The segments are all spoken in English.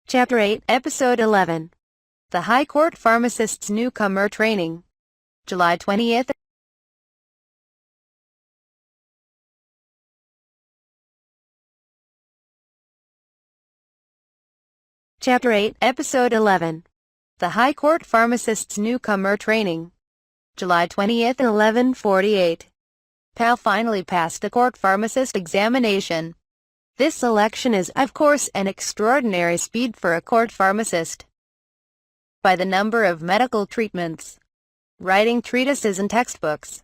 Chapter 8, Episode 11. The High Court Pharmacist's Newcomer Training. July 20th. Chapter 8, Episode 11. The High Court Pharmacist's Newcomer Training. July 20th, 11:48. Pal finally passed the court pharmacist examination. This selection is, of course, an extraordinary speed for a court pharmacist. By the number of medical treatments, writing treatises and textbooks,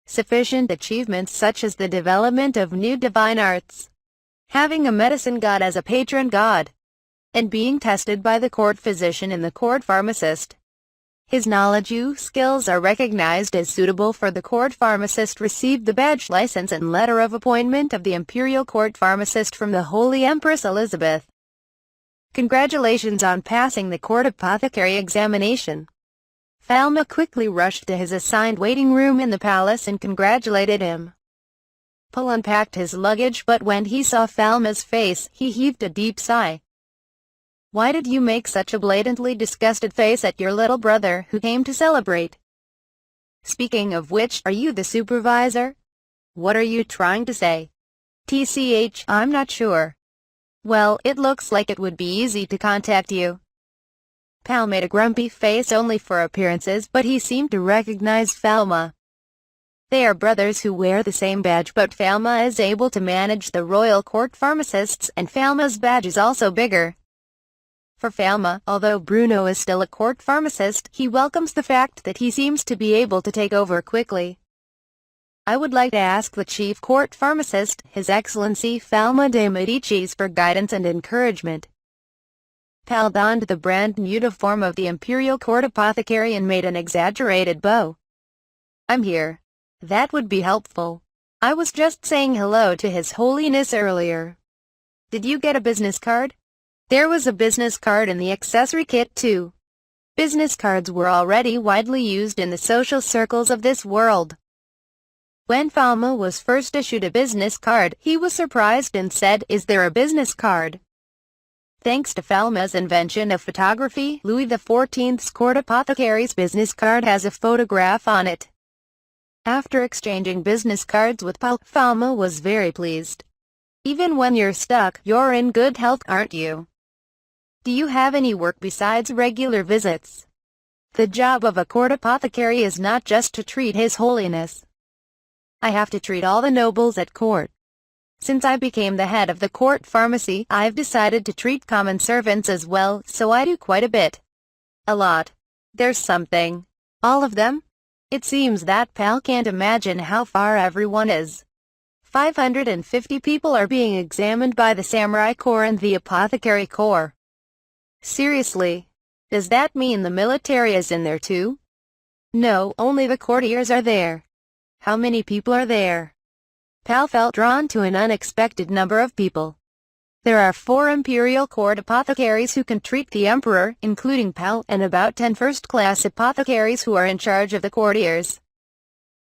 sufficient achievements such as the development of new divine arts, having a medicine god as a patron god, and being tested by the court physician and the court pharmacist. His knowledge and skills are recognized as suitable for the court pharmacist, received the badge, license and letter of appointment of the Imperial Court Pharmacist from the Holy Empress Elizabeth. Congratulations on passing the court apothecary examination. Falma quickly rushed to his assigned waiting room in the palace and congratulated him. Paul unpacked his luggage, but when he saw Falma's face, he heaved a deep sigh. Why did you make such a blatantly disgusted face at your little brother who came to celebrate? Speaking of which, are you the supervisor? What are you trying to say? TCH, I'm not sure. Well, it looks like it would be easy to contact you. Pal made a grumpy face only for appearances, but he seemed to recognize Falma. They are brothers who wear the same badge, but Falma is able to manage the Royal Court Pharmacists, and Falma's badge is also bigger. For Falma, although Bruno is still a court pharmacist, he welcomes the fact that he seems to be able to take over quickly. I would like to ask the chief court pharmacist, His Excellency Falma de Medicis, for guidance and encouragement. Pal donned the brand new uniform of the Imperial Court Apothecary and made an exaggerated bow. I'm here. That would be helpful. I was just saying hello to His Holiness earlier. Did you get a business card? There was a business card in the accessory kit too. Business cards were already widely used in the social circles of this world. When Falma was first issued a business card, he was surprised and said, "Is there a business card?" Thanks to Falma's invention of photography, Louis XIV's court apothecary's business card has a photograph on it. After exchanging business cards with Paul, Falma was very pleased. Even when you're stuck, you're in good health, aren't you? Do you have any work besides regular visits? The job of a court apothecary is not just to treat His Holiness. I have to treat all the nobles at court. Since I became the head of the court pharmacy, I've decided to treat common servants as well, so I do quite a bit. A lot. There's something. All of them? It seems that Pal can't imagine how far everyone is. 550 people are being examined by the Samurai Corps and the Apothecary Corps. Seriously? Does that mean the military is in there too? No, only the courtiers are there. How many people are there? Pal felt drawn to an unexpected number of people. There are 4 Imperial Court apothecaries who can treat the Emperor, including Pal, and about 10 first-class apothecaries who are in charge of the courtiers.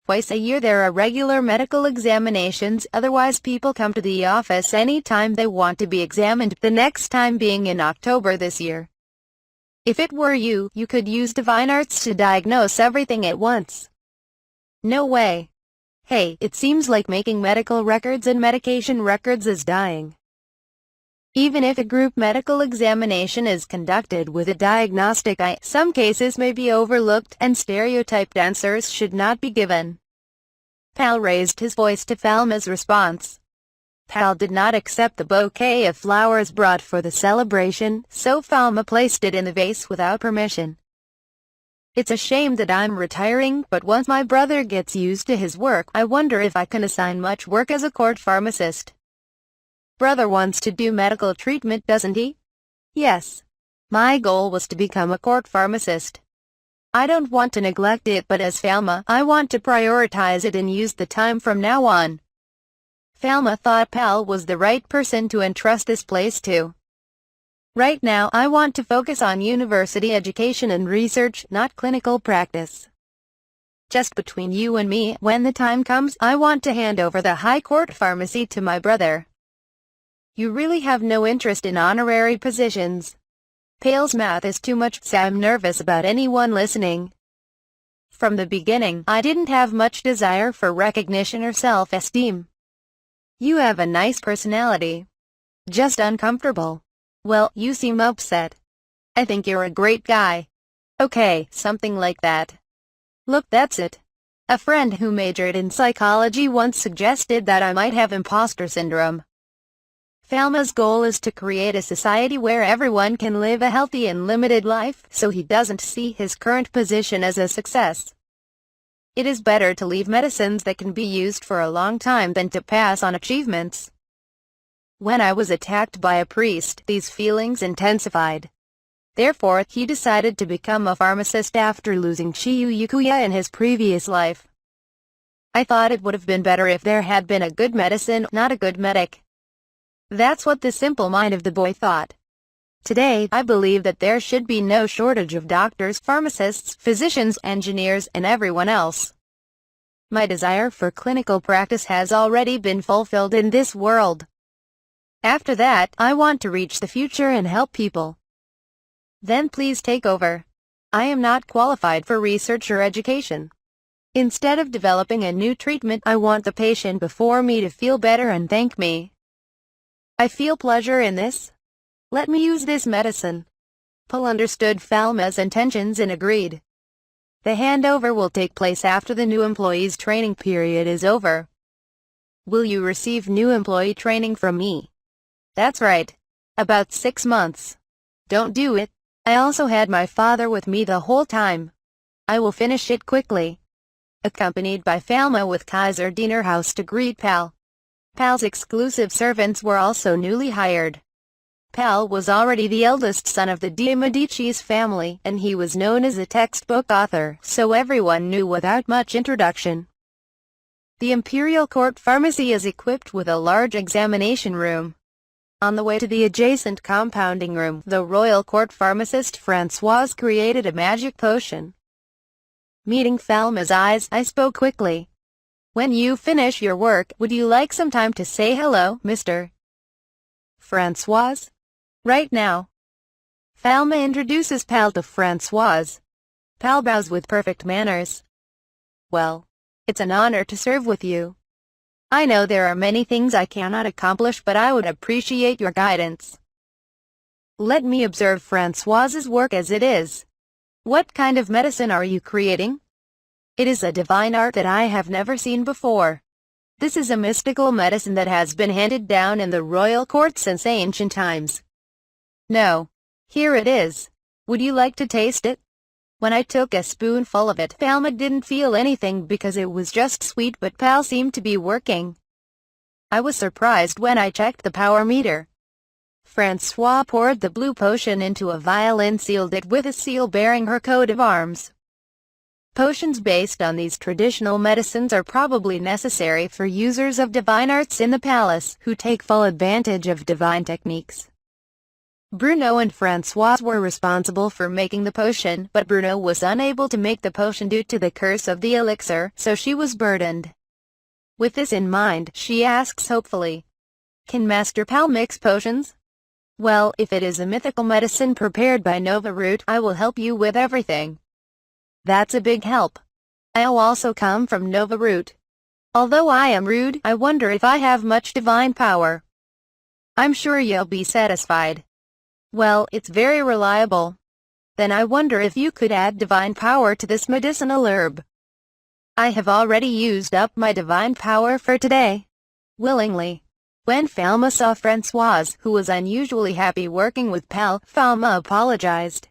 Twice a year there are regular medical examinations, otherwise people come to the office any time they want to be examined, the next time being in October this year. If it were you, you could use divine arts to diagnose everything at once. No way. Hey, it seems like making medical records and medication records is dying. Even if a group medical examination is conducted with a diagnostic eye, some cases may be overlooked, and stereotyped answers should not be given. Pal raised his voice to Falma's response. Pal did not accept the bouquet of flowers brought for the celebration, so Falma placed it in the vase without permission. It's a shame that I'm retiring, but once my brother gets used to his work, I wonder if I can assign much work as a court pharmacist. Brother wants to do medical treatment, doesn't he? Yes. My goal was to become a court pharmacist. I don't want to neglect it, but as Falma, I want to prioritize it and use the time from now on. Falma thought Pal was the right person to entrust this place to. Right now, I want to focus on university education and research, not clinical practice. Just between you and me, when the time comes, I want to hand over the High Court Pharmacy to my brother. You really have no interest in honorary positions. Pale's math is too much, so I'm nervous about anyone listening. From the beginning, I didn't have much desire for recognition or self-esteem. You have a nice personality. Just uncomfortable. Well, you seem upset. I think you're a great guy. Okay, something like that. Look, that's it. A friend who majored in psychology once suggested that I might have imposter syndrome. Falma's goal is to create a society where everyone can live a healthy and limited life, so he doesn't see his current position as a success. It is better to leave medicines that can be used for a long time than to pass on achievements. When I was attacked by a priest, these feelings intensified. Therefore, he decided to become a pharmacist after losing Chiyukuya in his previous life. I thought it would have been better if there had been a good medicine, not a good medic. That's what the simple mind of the boy thought. Today, I believe that there should be no shortage of doctors, pharmacists, physicians, engineers, and everyone else. My desire for clinical practice has already been fulfilled in this world. After that, I want to reach the future and help people. Then please take over. I am not qualified for research or education. Instead of developing a new treatment, I want the patient before me to feel better and thank me. I feel pleasure in this. Let me use this medicine. Paul understood Falma's intentions and agreed. The handover will take place after the new employee's training period is over. Will you receive new employee training from me? That's right. About 6 months. Don't do it. I also had my father with me the whole time. I will finish it quickly. Accompanied by Falma with Kaiser Diener House to greet Pal. Pal's exclusive servants were also newly hired. Pal was already the eldest son of the de' Medici's family, and he was known as a textbook author, so everyone knew without much introduction. The Imperial Court Pharmacy is equipped with a large examination room. On the way to the adjacent compounding room, the Royal Court Pharmacist Françoise created a magic potion. Meeting Falma's eyes, I spoke quickly. When you finish your work, would you like some time to say hello, Mr. Françoise? Right now. Falma introduces Pal to Françoise. Pal bows with perfect manners. Well, it's an honor to serve with you. I know there are many things I cannot accomplish, but I would appreciate your guidance. Let me observe Françoise's work as it is. What kind of medicine are you creating? It is a divine art that I have never seen before. This is a mystical medicine that has been handed down in the royal court since ancient times. No. Here it is. Would you like to taste it? When I took a spoonful of it, Falma didn't feel anything because it was just sweet, but Pal seemed to be working. I was surprised when I checked the power meter. Françoise poured the blue potion into a vial and sealed it with a seal bearing her coat of arms. Potions based on these traditional medicines are probably necessary for users of divine arts in the palace, who take full advantage of divine techniques. Bruno and Françoise were responsible for making the potion, but Bruno was unable to make the potion due to the curse of the elixir, so she was burdened. With this in mind, she asks hopefully, "Can Master Pal mix potions?" "Well, if it is a mythical medicine prepared by Nova Root, I will help you with everything." "That's a big help. I'll also come from Nova Root. Although I am rude, I wonder if I have much divine power." "I'm sure you'll be satisfied." "Well, it's very reliable. Then I wonder if you could add divine power to this medicinal herb." "I have already used up my divine power for today." "Willingly." When Falma saw Françoise, who was unusually happy working with Pal, Falma apologized.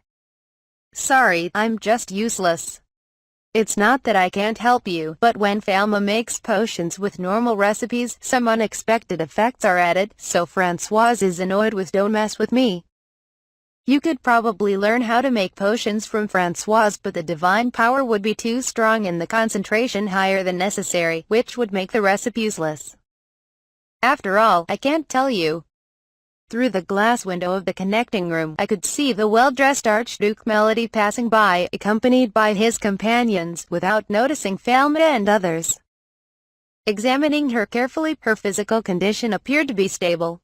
"Sorry, I'm just useless. It's not that I can't help you, but when Falma makes potions with normal recipes, some unexpected effects are added, so Françoise is annoyed with "Don't mess with me." You could probably learn how to make potions from Françoise, but the divine power would be too strong and the concentration higher than necessary, which would make the recipe useless. After all, I can't tell you. Through the glass window of the connecting room, I could see the well-dressed Archduke Melody passing by, accompanied by his companions, without noticing Falma and others. Examining her carefully, her physical condition appeared to be stable.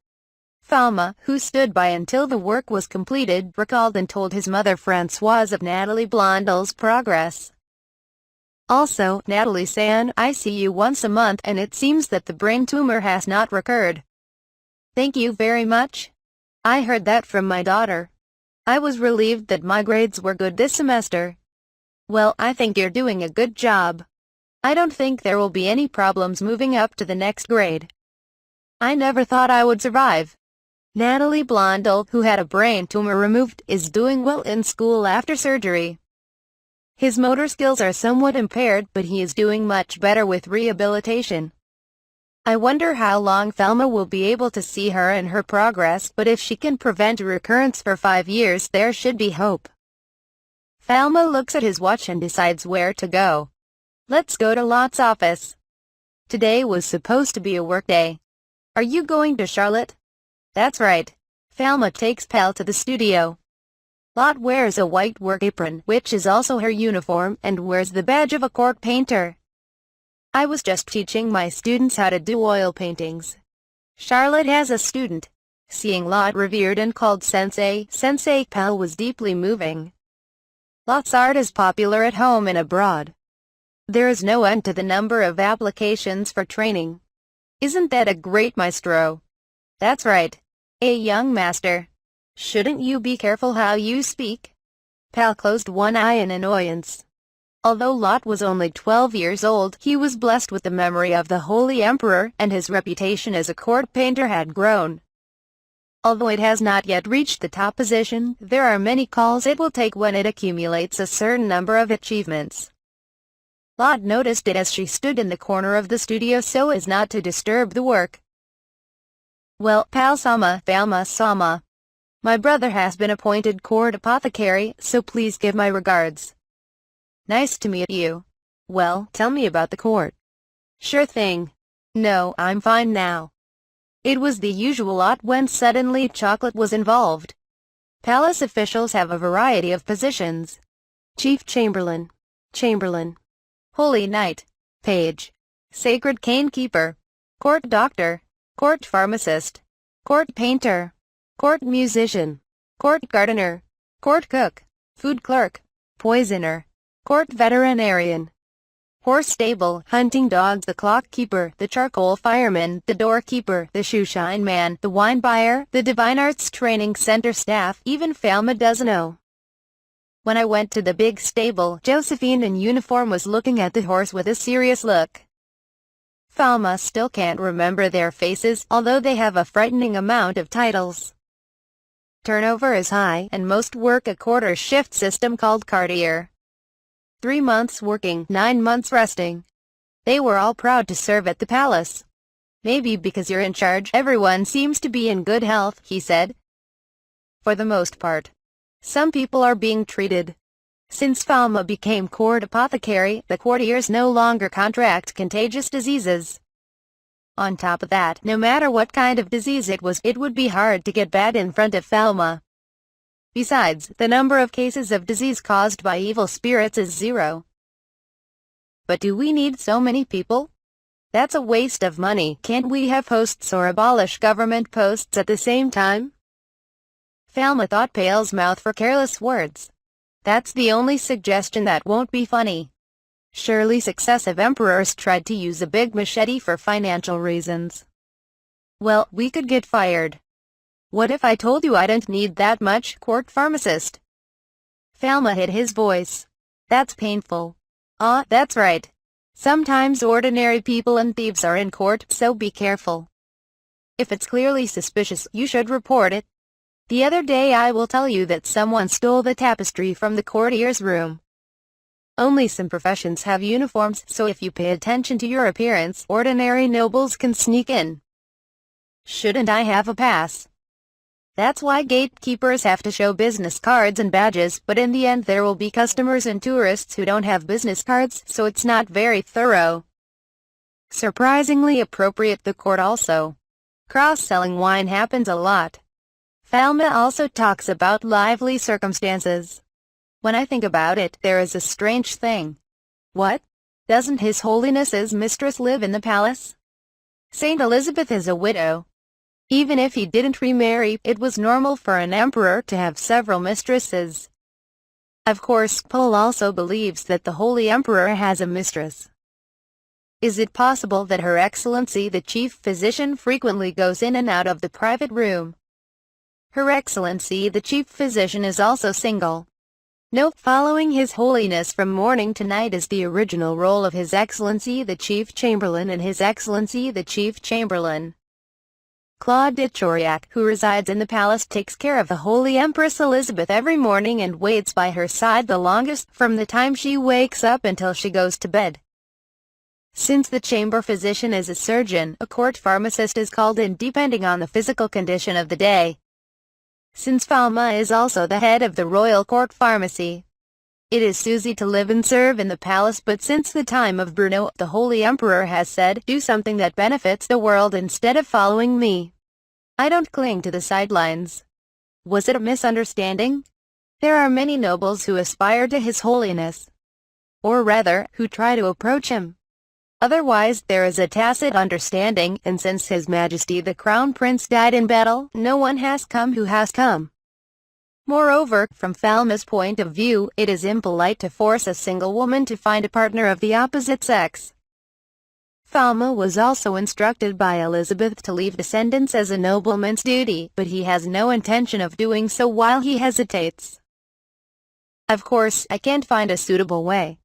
Falma, who stood by until the work was completed, recalled and told his mother Françoise of Natalie Blondel's progress. Also, Natalie-san, I see you once a month and it seems that the brain tumor has not recurred. Thank you very much. I heard that from my daughter. I was relieved that my grades were good this semester. Well, I think you're doing a good job. I don't think there will be any problems moving up to the next grade. I never thought I would survive. Natalie Blondel, who had a brain tumor removed, is doing well in school after surgery. His motor skills are somewhat impaired, but he is doing much better with rehabilitation. I wonder how long Falma will be able to see her and her progress, but if she can prevent a recurrence for 5 years, there should be hope. Falma looks at his watch and decides where to go. Let's go to Lot's office. Today was supposed to be a work day. Are you going to Charlotte? That's right. Falma takes Pal to the studio. Lot wears a white work apron, which is also her uniform, and wears the badge of a court painter. I was just teaching my students how to do oil paintings. Charlotte has a student. Seeing Lot revered and called Sensei, Pal was deeply moving. Lot's art is popular at home and abroad. There is no end to the number of applications for training. Isn't that a great maestro? That's right. A young master. Shouldn't you be careful how you speak? Pal closed one eye in annoyance. Although Lot was only 12 years old, he was blessed with the memory of the Holy Emperor, and his reputation as a court painter had grown. Although it has not yet reached the top position, there are many calls it will take when it accumulates a certain number of achievements. Lot noticed it as she stood in the corner of the studio so as not to disturb the work. Well, Falma Sama. My brother has been appointed court apothecary, so please give my regards. Nice to meet you. Well, tell me about the court. Sure thing. No, I'm fine now. It was the usual lot when suddenly chocolate was involved. Palace officials have a variety of positions. Chief Chamberlain, Holy Knight, Page, Sacred Cane Keeper, Court Doctor, Court Pharmacist, Court Painter, Court Musician, Court Gardener, Court Cook, Food Clerk, Poisoner, Court Veterinarian, Horse Stable, Hunting Dogs, the Clock Keeper, the Charcoal Fireman, the Doorkeeper, the Shoeshine Man, the Wine Buyer, the Divine Arts Training Center staff. Even Falma doesn't know. When I went to the big stable, Josephine in uniform was looking at the horse with a serious look. Falma still can't remember their faces, although they have a frightening amount of titles. Turnover is high, and most work a quarter shift system called Cartier. 3 months working, 9 months resting. They were all proud to serve at the palace. Maybe because you're in charge, everyone seems to be in good health, he said. For the most part. Some people are being treated. Since Falma became court apothecary, the courtiers no longer contract contagious diseases. On top of that, no matter what kind of disease it was, it would be hard to get bad in front of Falma. Besides, the number of cases of disease caused by evil spirits is 0. But do we need so many people? That's a waste of money. Can't we have posts or abolish government posts at the same time? Falma thought Pale's mouth for careless words. That's the only suggestion that won't be funny. Surely successive emperors tried to use a big machete for financial reasons. Well, we could get fired. What if I told you I don't need that much, court pharmacist? Falma hid his voice. That's painful. That's right. Sometimes ordinary people and thieves are in court, so be careful. If it's clearly suspicious, you should report it. The other day I will tell you that someone stole the tapestry from the courtier's room. Only some professions have uniforms, so if you pay attention to your appearance, ordinary nobles can sneak in. Shouldn't I have a pass? That's why gatekeepers have to show business cards and badges, but in the end there will be customers and tourists who don't have business cards, so it's not very thorough. Surprisingly appropriate the court also. Cross-selling wine happens a lot. Falma also talks about lively circumstances. When I think about it, there is a strange thing. What? Doesn't His Holiness's mistress live in the palace? Saint Elizabeth is a widow. Even if he didn't remarry, it was normal for an emperor to have several mistresses. Of course, Paul also believes that the Holy Emperor has a mistress. Is it possible that Her Excellency the Chief Physician frequently goes in and out of the private room? Her Excellency the Chief Physician is also single. Note: following His Holiness from morning to night is the original role of His Excellency the Chief Chamberlain and His Excellency the Chief Chamberlain. Claude de Choriac, who resides in the palace, takes care of the Holy Empress Elizabeth every morning and waits by her side the longest, from the time she wakes up until she goes to bed. Since the chamber physician is a surgeon, a court pharmacist is called in depending on the physical condition of the day. Since Phalma is also the head of the royal court pharmacy, it is Susie to live and serve in the palace, but since the time of Bruno, the Holy Emperor has said, "Do something that benefits the world instead of following me. I don't cling to the sidelines." Was it a misunderstanding? There are many nobles who aspire to His Holiness, or rather, who try to approach him. Otherwise, there is a tacit understanding, and since His Majesty the Crown Prince died in battle, no one has come who has come. Moreover, from Phalma's point of view, it is impolite to force a single woman to find a partner of the opposite sex. Phalma was also instructed by Elizabeth to leave descendants as a nobleman's duty, but he has no intention of doing so while he hesitates. Of course, I can't find a suitable way.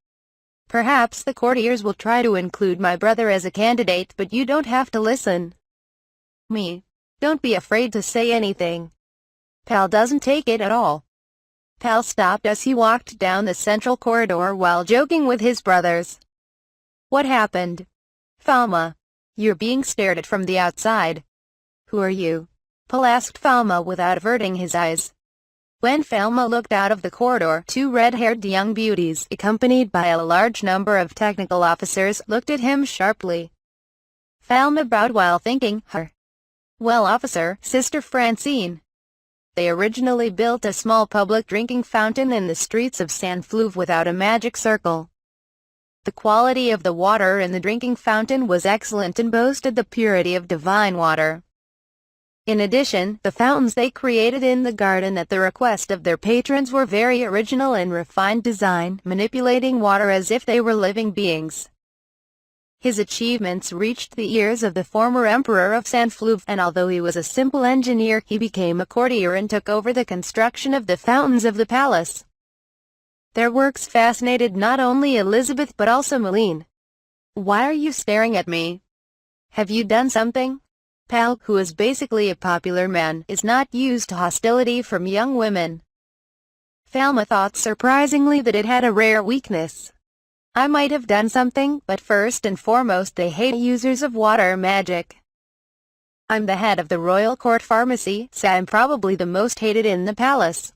Perhaps the courtiers will try to include my brother as a candidate, but you don't have to listen. Me. Don't be afraid to say anything. Pal doesn't take it at all. Pal stopped as he walked down the central corridor while joking with his brothers. What happened? Phalma. You're being stared at from the outside. Who are you? Pal asked Phalma without averting his eyes. When Phalma looked out of the corridor, two red-haired young beauties, accompanied by a large number of technical officers, looked at him sharply. Phalma bowed while thinking, her. Well, officer, Sister Francine. They originally built a small public drinking fountain in the streets of Saint-Fleuve without a magic circle. The quality of the water in the drinking fountain was excellent and boasted the purity of divine water. In addition, the fountains they created in the garden at the request of their patrons were very original in refined design, manipulating water as if they were living beings. His achievements reached the ears of the former emperor of Saint-Fleuve, and although he was a simple engineer, he became a courtier and took over the construction of the fountains of the palace. Their works fascinated not only Elizabeth but also Meline. Why are you staring at me? Have you done something? Pal, who is basically a popular man, is not used to hostility from young women. Phalma thought surprisingly that it had a rare weakness. I might have done something, but first and foremost they hate users of water magic. I'm the head of the royal court pharmacy, so I'm probably the most hated in the palace.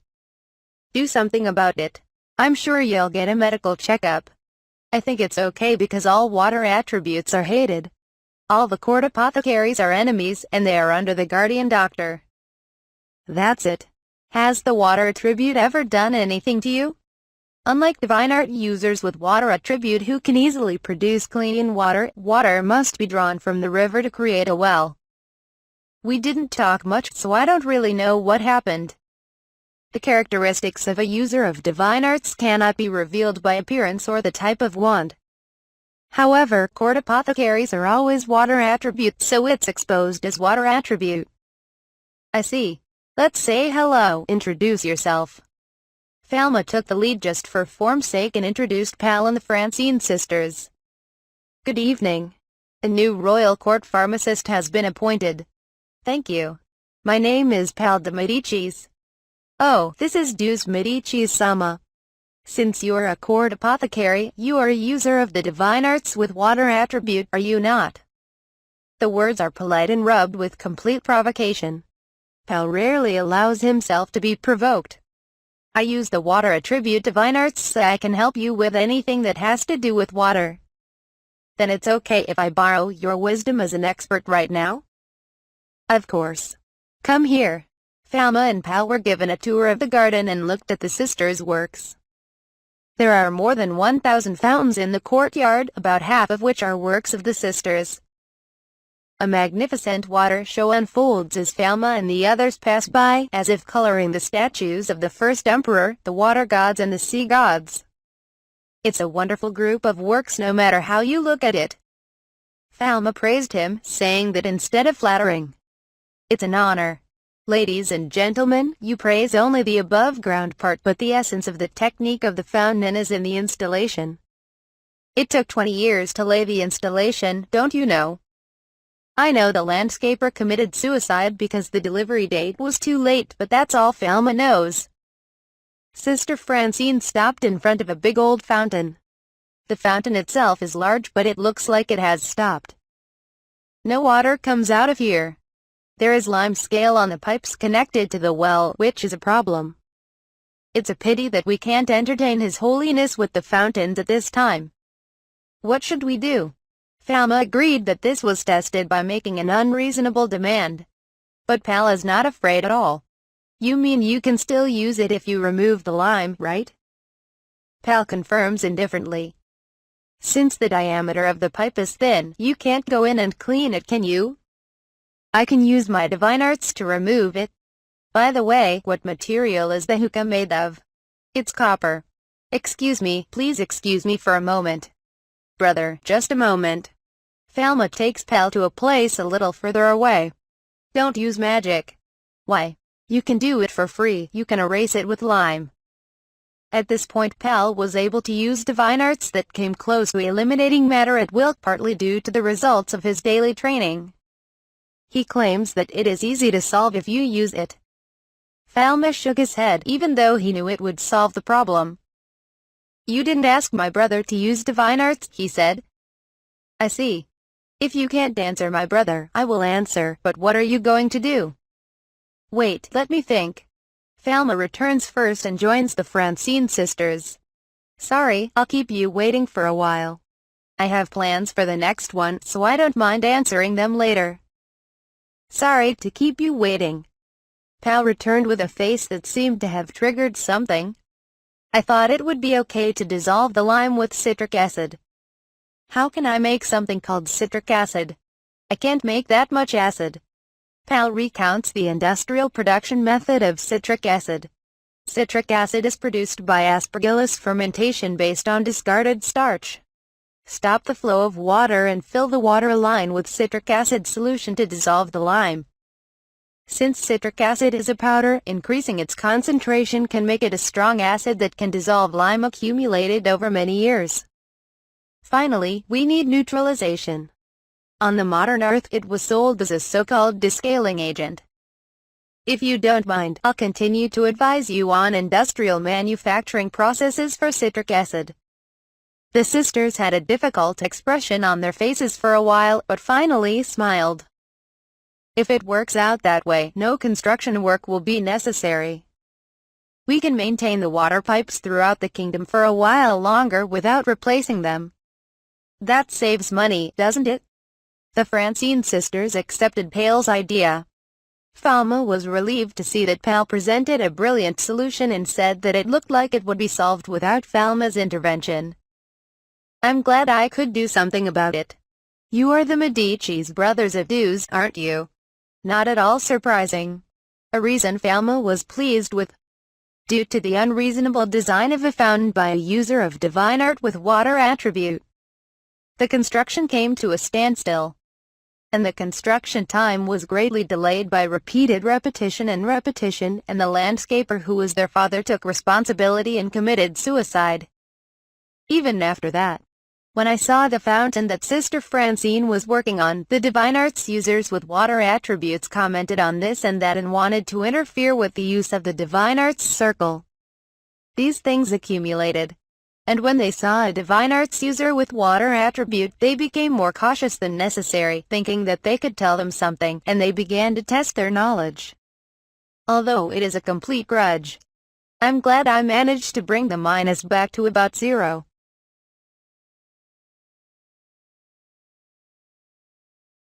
Do something about it. I'm sure you'll get a medical checkup. I think it's okay because all water attributes are hated. All the court apothecaries are enemies, and they are under the guardian doctor. That's it. Has the water attribute ever done anything to you? Unlike divine art users with water attribute who can easily produce clean water, water must be drawn from the river to create a well. We didn't talk much, so I don't really know what happened. The characteristics of a user of divine arts cannot be revealed by appearance or the type of wand. However, court apothecaries are always water attributes, so it's exposed as water attribute. I see. Let's say hello. Introduce yourself. Phalma took the lead just for form's sake and introduced Pal and the Francine sisters. Good evening. A new royal court pharmacist has been appointed. Thank you. My name is Pal de Medicis. Oh, this is Deus Medicis-sama. Since you're a court apothecary, you are a user of the divine arts with water attribute, are you not? The words are polite and rubbed with complete provocation. Pal rarely allows himself to be provoked. I use the water attribute divine arts so I can help you with anything that has to do with water. Then it's okay if I borrow your wisdom as an expert right now? Of course. Come here. Phalma and Pal were given a tour of the garden and looked at the sisters' works. There are more than 1,000 fountains in the courtyard, about half of which are works of the sisters. A magnificent water show unfolds as Falma and the others pass by, as if coloring the statues of the first emperor, the water gods and the sea gods. It's a wonderful group of works no matter how you look at it. Falma praised him, saying that instead of flattering, it's an honor. Ladies and gentlemen, you praise only the above-ground part, but the essence of the technique of the fountain is in the installation. It took 20 years to lay the installation, don't you know? I know the landscaper committed suicide because the delivery date was too late, but that's all Falma knows. Sister Francine stopped in front of a big old fountain. The fountain itself is large, but it looks like it has stopped. No water comes out of here. There is lime scale on the pipes connected to the well, which is a problem. It's a pity that we can't entertain His Holiness with the fountains at this time. What should we do? Falma agreed that this was tested by making an unreasonable demand. But Pal is not afraid at all. You mean you can still use it if you remove the lime, right? Pal confirms indifferently. Since the diameter of the pipe is thin, you can't go in and clean it, can you? I can use my divine arts to remove it. By the way, what material is the hookah made of? It's copper. Excuse me, please excuse me for a moment. Brother, just a moment. Falma takes Pal to a place a little further away. Don't use magic. Why? You can do it for free, you can erase it with lime. At this point Pal was able to use divine arts that came close to eliminating matter at will, partly due to the results of his daily training. He claims that it is easy to solve if you use it. Falma shook his head, even though he knew it would solve the problem. You didn't ask my brother to use divine arts, he said. I see. If you can't answer my brother, I will answer, but what are you going to do? Wait, let me think. Falma returns first and joins the Francine sisters. Sorry, I'll keep you waiting for a while. I have plans for the next one, so I don't mind answering them later. Sorry to keep you waiting. Pal returned with a face that seemed to have triggered something. I thought it would be okay to dissolve the lime with citric acid. How can I make something called citric acid? I can't make that much acid. Pal recounts the industrial production method of citric acid. Citric acid is produced by aspergillus fermentation based on discarded starch. Stop the flow of water and fill the water line with citric acid solution to dissolve the lime. Since citric acid is a powder, increasing its concentration can make it a strong acid that can dissolve lime accumulated over many years. Finally, we need neutralization. On the modern Earth, it was sold as a so-called descaling agent. If you don't mind, I'll continue to advise you on industrial manufacturing processes for citric acid. The sisters had a difficult expression on their faces for a while, but finally smiled. If it works out that way, no construction work will be necessary. We can maintain the water pipes throughout the kingdom for a while longer without replacing them. That saves money, doesn't it? The Francine sisters accepted Pal's idea. Falma was relieved to see that Pal presented a brilliant solution and said that it looked like it would be solved without Falma's intervention. I'm glad I could do something about it. You are the Medici's brothers of dues, aren't you? Not at all surprising. A reason Falma was pleased with. Due to the unreasonable design of a fountain by a user of divine art with water attribute, the construction came to a standstill. And the construction time was greatly delayed by repeated repetition, and the landscaper who was their father took responsibility and committed suicide. Even after that, when I saw the fountain that Sister Francine was working on, the divine arts users with water attributes commented on this and that and wanted to interfere with the use of the divine arts circle. These things accumulated. And when they saw a divine arts user with water attribute, they became more cautious than necessary, thinking that they could tell them something, and they began to test their knowledge. Although it is a complete grudge, I'm glad I managed to bring the minus back to about 0.